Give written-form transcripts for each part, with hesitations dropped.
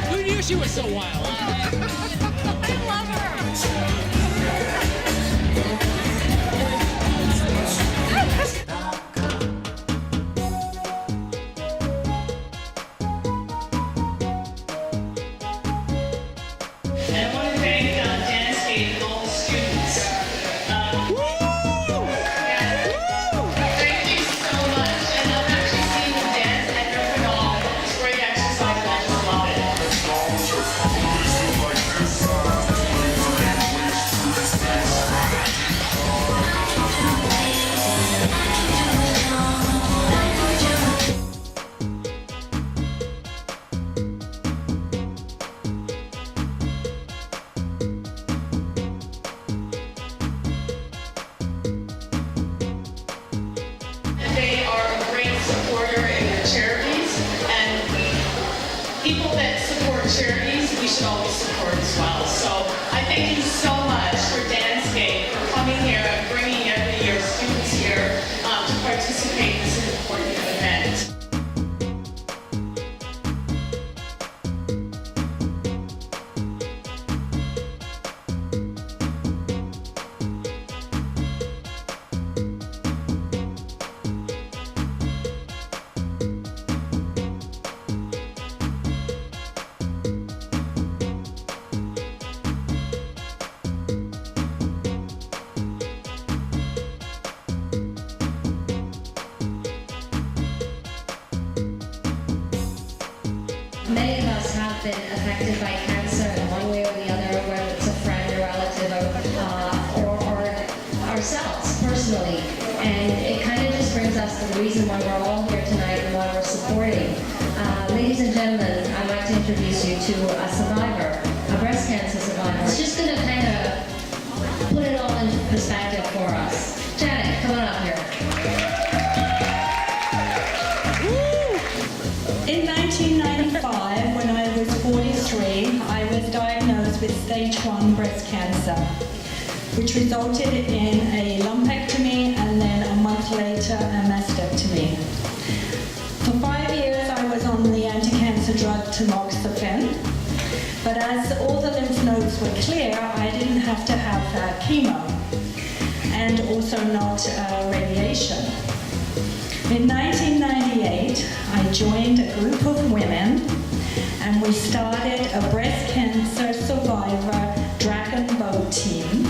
Who knew she was so wild? I love her. And I want to thank danceScape and all the students. Thank you so much. And I've actually seen them dance at Urban Hall. It's great exercise and I just love it. They are a great supporter in their charities, and people that support charities, we should always support as well. So I thank you so much for danceScape, for coming here and bringing every year students here to participate in this important event. Many of us have been affected by cancer in one way or the other, whether it's a friend, a relative, or ourselves personally. And it kind of just brings us to the reason why we're all here tonight and why we're supporting. Ladies and gentlemen, I'd like to introduce you to a survivor, a breast cancer survivor. It's just going to kind of put it all into perspective for us. Janac, come on up here. In 1995, when I was 43, I was diagnosed with stage 1 breast cancer, which resulted in a lumpectomy and then a month later a mastectomy. For 5 years I was on the anti-cancer drug tamoxifen, but as all the lymph nodes were clear, I didn't have to have chemo and also not radiation. In 1998, I joined a group of women and we started a breast cancer survivor dragon boat team.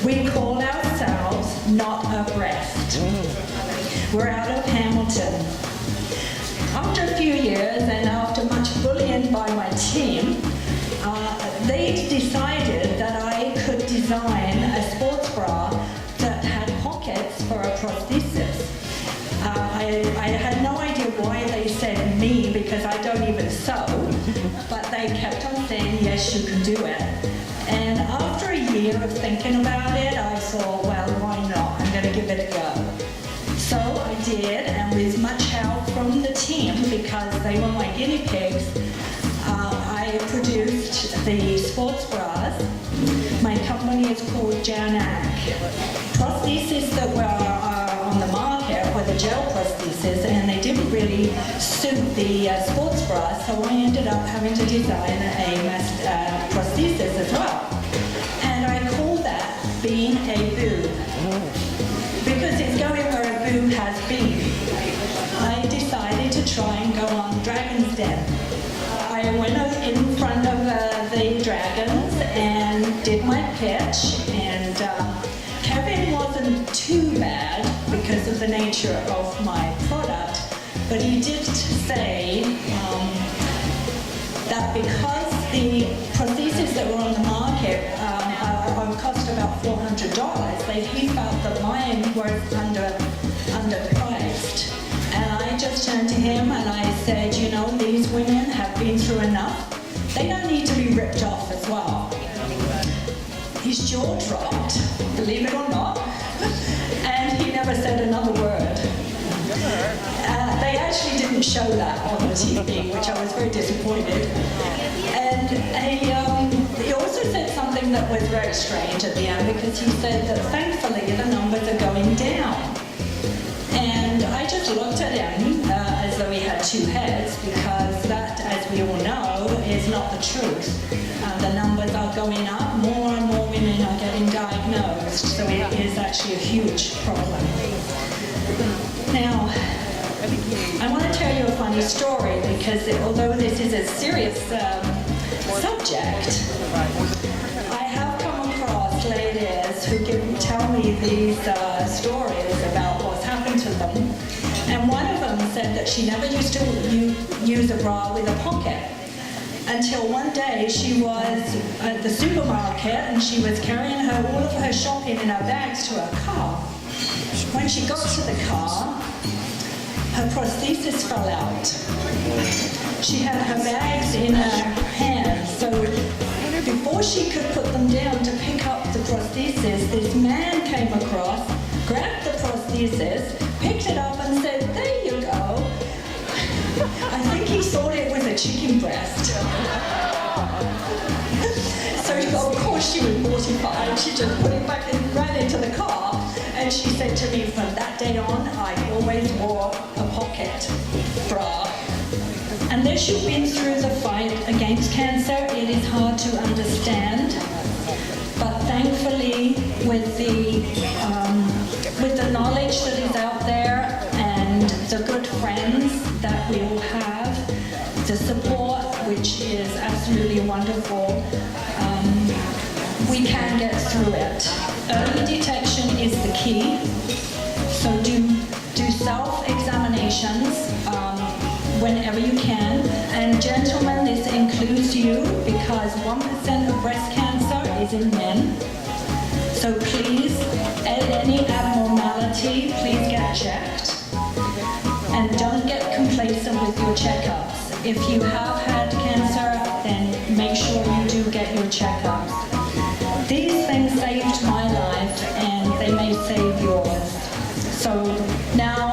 We call ourselves Not a Breast. We're out of Hamilton. After a few years and after much bullying by my team, they decided that I could design a sports bra that had pockets for a prosthesis. I had no idea why they said me, because I don't even sew, but they kept on saying, yes, you can do it. And after a year of thinking about it, I thought, well, why not? I'm going to give it a go. So I did, and with much help from the team, because they were my guinea pigs, I produced the sports bras. My company is called Janac. Prostheses that were on the market were the gel prostheses, and they didn't really suit the sports bra, so I ended up having to design a prosthesis as well. And I call that being a boob, because it's going where a boob has been. I decided to try and go on Dragon's Den. I went in front of the dragons and did my pitch, and Kevin wasn't too bad because of the nature of my product, but he did say that because the prostheses that were on the market cost about $400, he felt that mine were underpriced. And I just turned to him and I said, you know, these women have been through enough. They don't need to be ripped off as well. His jaw dropped, believe it or not, and he never said another word. They actually didn't show that on the TV, which I was very disappointed. And he also said something that was very strange at the end, because because he said that thankfully the numbers are going down. And I just looked at him as though he had two heads, because that, as we all know, is not the truth. The numbers are going up, more and more women are getting diagnosed, so it is actually a huge problem. Now, I want to tell you a funny story, because although this is a serious subject, I have come across ladies who tell me these stories about what's happened to them. And one of them said that she never used to use a bra with a pocket until one day she was at the supermarket and she was carrying all of her shopping in her bags to her car. When she got to the car, her prosthesis fell out. She had her bags in her hands, so before she could put them down to pick up the prosthesis, this man came across, grabbed the prosthesis, picked it up and said, "There you go." I think he thought it was a chicken breast. So of course she was mortified. She just put it back and ran into the car. And she said to me, from that day on, I always wore a pocket bra. Unless you've been through the fight against cancer, it is hard to understand. But thankfully, with the knowledge that is out there and the good friends that we all have, the support, which is absolutely wonderful, we can get through it. Early detection is the key. So do self-examinations whenever you can. And gentlemen, this includes you, because 1% of breast cancer is in men. So please, any abnormality, please get checked. And don't get complacent with your checkups. If you have had cancer, then make sure you do get your checkups. These things saved my life, and they may save yours. So now